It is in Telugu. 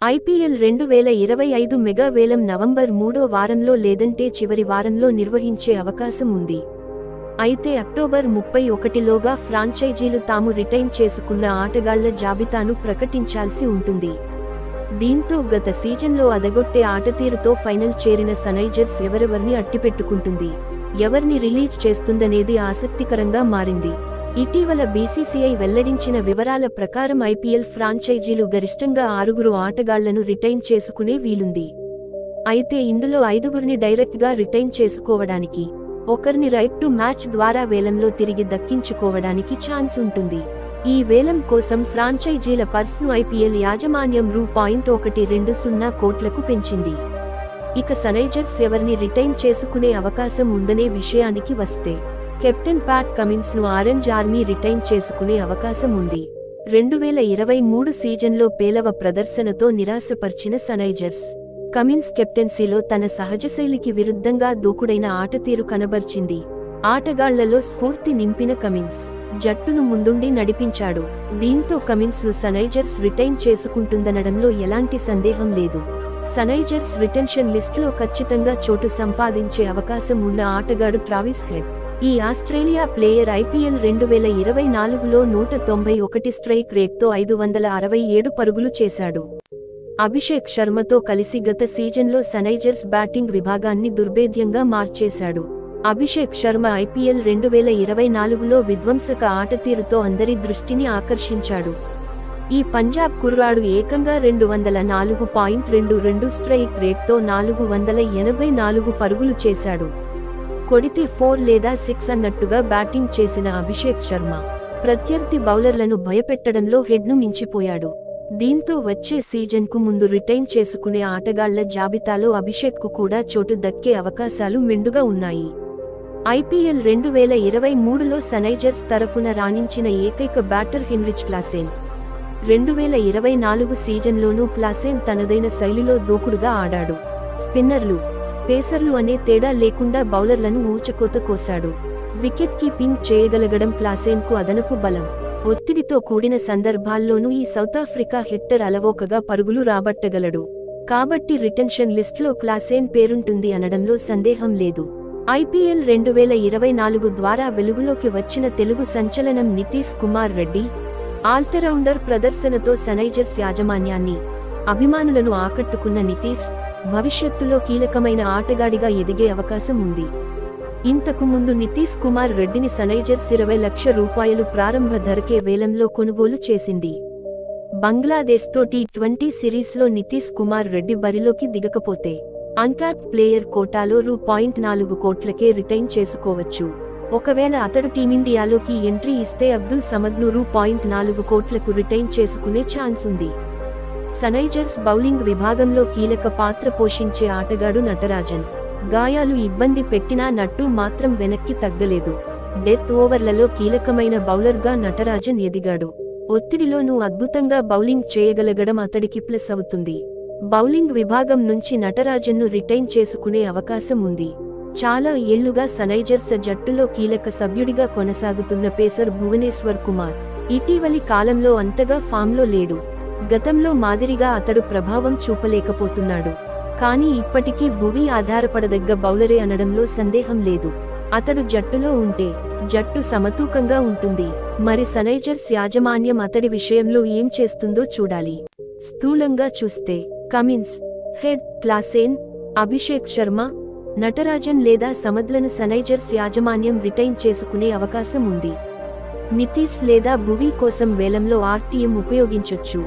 ఐపీఎల్ 2025 మెగా వేలం నవంబర్ 3వ వారంలో లేదంటే చివరి వారంలో నిర్వహించే అవకాశం ఉంది. అయితే అక్టోబర్ 31లోగా ఫ్రాంచైజీలు తాము రిటైన్ చేసుకున్న ఆటగాళ్ల జాబితాను ప్రకటించాల్సి ఉంటుంది. దీంతో గత సీజన్లో అదగొట్టే ఆటతీరుతో ఫైనల్ చేరిన సన్రైజర్స్ ఎవరెవర్ని అట్టిపెట్టుకుంటుంది, ఎవర్ని రిలీజ్ చేస్తుందనేది ఆసక్తికరంగా మారింది. ఇటీవల బీసీసీఐ వెల్లడించిన వివరాల ప్రకారం ఐపీఎల్ ఫ్రాంచైజీలు గరిష్టంగా 6 ఆటగాళ్లను రిటైన్ చేసుకునే వీలుంది. అయితే ఇందులో 5గురిని డైరెక్ట్గా రిటైన్ చేసుకోవడానికి, ఒకరిని రైట్ టు మ్యాచ్ ద్వారా వేలంలో తిరిగి దక్కించుకోవడానికి ఛాన్స్ ఉంటుంది. ఈ వేలం కోసం ఫ్రాంచైజీల పర్స్ను ఐపీఎల్ యాజమాన్యం రూ.120 కోట్లకు పెంచింది. ఇక సన్రైజర్స్ ఎవరిని రిటైన్ చేసుకునే అవకాశం ఉందనే విషయానికి వస్తే, కెప్టెన్ ప్యాట్ కమిన్స్ను ఆరెంజ్ ఆర్మీ రిటైన్ చేసుకునే అవకాశం ఉంది. 2023 సీజన్లో పేలవ ప్రదర్శనతో నిరాశపర్చిన సన్రైజర్స్, కమిన్స్ కెప్టెన్సీలో తన సహజశైలికి విరుద్ధంగా దూకుడైన ఆటతీరు కనబర్చింది. ఆటగాళ్లలో స్ఫూర్తి నింపిన కమిన్స్ జట్టును ముందుండి నడిపించాడు. దీంతో కమిన్స్ను సన్రైజర్స్ రిటైన్ చేసుకుంటుందనడంలో ఎలాంటి సందేహం లేదు. సన్రైజర్స్ రిటెన్షన్ లిస్టులో ఖచ్చితంగా చోటు సంపాదించే అవకాశం ఉన్న ఆటగాడు ట్రావిస్ హెడ్. ఈ ఆస్ట్రేలియా ప్లేయర్ ఐపీఎల్ 2024లో 191 స్ట్రైక్ రేట్తో 567 పరుగులు చేశాడు. అభిషేక్ శర్మతో కలిసి గత సీజన్లో సన్రైజర్స్ బ్యాటింగ్ విభాగాన్ని దుర్భేద్యంగా మార్చేశాడు. అభిషేక్ శర్మ ఐపీఎల్ 2024లో విధ్వంసక ఆటతీరుతో అందరి దృష్టిని ఆకర్షించాడు. ఈ పంజాబ్ కుర్రాడు ఏకంగా 204.22 స్ట్రైక్ రేట్తో 484 పరుగులు చేశాడు. కొడితే 4 లేదా 6 అన్నట్టుగా బ్యాటింగ్ చేసిన అభిషేక్ శర్మ ప్రత్యర్థి బౌలర్లను భయపెట్టడంలో హెడ్ను మించిపోయాడు. దీంతో వచ్చే సీజన్కు ముందు రిటైన్ చేసుకునే ఆటగాళ్ల జాబితాలో అభిషేక్కు కూడా చోటు దక్కే అవకాశాలు మెండుగా ఉన్నాయి. ఐపీఎల్ 2023లో సన్రైజర్స్ తరఫున రాణించిన ఏకైక బ్యాటర్ హెన్రిచ్ క్లాసెన్. 2024 సీజన్లోనూ క్లాసెన్ తనదైన శైలిలో దూకుడుగా ఆడాడు. స్పిన్నర్లు, పేసర్లు అనే తేడా లేకుండా బౌలర్లను ఊచకోత కోశాడు. వికెట్ కీపింగ్ చేయగలగడం క్లాసెన్కు అదనపు బలం. ఒత్తిడితో కూడిన సందర్భాల్లోనూ ఈ సౌతాఫ్రికా హిట్టర్ అలవోకగా పరుగులు రాబట్టగలడు. కాబట్టి రిటెన్షన్ లిస్టులో క్లాసెన్ పేరుంటుంది అనడంలో సందేహం లేదు. ఐపీఎల్ 2024 ద్వారా వెలుగులోకి వచ్చిన తెలుగు సంచలనం నితీశ్ కుమార్ రెడ్డి ఆల్రౌండర్ ప్రదర్శనతో సన్రైజర్స్ యాజమాన్యాన్ని, అభిమానులను ఆకట్టుకున్న నితీశ్ భవిష్యత్తులో కీలకమైన ఆటగాడిగా ఎదిగే అవకాశం ఉంది. ఇంతకు ముందు నితీశ్ కుమార్ రెడ్డిని సన్రైజర్స్ 20 లక్షల రూపాయలు ప్రారంభ ధరకే వేలంలో కొనుగోలు చేసింది. బంగ్లాదేశ్తో టీ20 సిరీస్లో నితీశ్ కుమార్ రెడ్డి బరిలోకి దిగకపోతే అన్కాప్డ్ ప్లేయర్ కోటాలో రూ.4 కోట్లకే రిటైన్ చేసుకోవచ్చు. ఒకవేళ అతడు టీమిండియాలోకి ఎంట్రీ ఇస్తే అబ్దుల్ సమద్ను రూ.4 కోట్లకు రిటైన్ చేసుకునే ఛాన్స్ ఉంది. సన్రైజర్స్ బౌలింగ్ విభాగంలో కీలక పాత్ర పోషించే ఆటగాడు నటరాజన్. గాయాలు ఇబ్బంది పెట్టినా నట్టు మాత్రం వెనక్కి తగ్గలేదు. డెత్ ఓవర్లలో కీలకమైన బౌలర్గా నటరాజన్ ఎదిగాడు. ఒత్తిడిలోనూ అద్భుతంగా బౌలింగ్ చేయగలగడం అతడికి ప్లస్ అవుతుంది. బౌలింగ్ విభాగం నుంచి నటరాజన్ను రిటైన్ చేసుకునే అవకాశం ఉంది. చాలా ఏళ్లుగా సన్రైజర్స్ జట్టులో కీలక సభ్యుడిగా కొనసాగుతున్న పేసర్ భువనేశ్వర్ కుమార్ ఇటీవలి కాలంలో అంతగా ఫామ్లో లేడు. గతంలో మాదిరిగా అతడు ప్రభావం చూపలేకపోతున్నాడు. కానీ ఇప్పటికీ భువి ఆధారపడదగ్గ బౌలరే అనడంలో సందేహం లేదు. అతడు జట్టులో ఉంటే జట్టు సమతూకంగా ఉంటుంది. మరి సన్రైజర్స్ యాజమాన్యం అతడి విషయంలో ఏం చేస్తుందో చూడాలి. స్థూలంగా చూస్తే Cummins, head, Klaasen, Abhishek Sharma, Natarajan లేదా సమద్లను సన్రైజర్స్ యాజమాన్యం రిటైన్ చేసుకునే అవకాశం ఉంది. నితీశ్ లేదా భువి కోసం వేలంలో ఆర్టీఎం ఉపయోగించొచ్చు.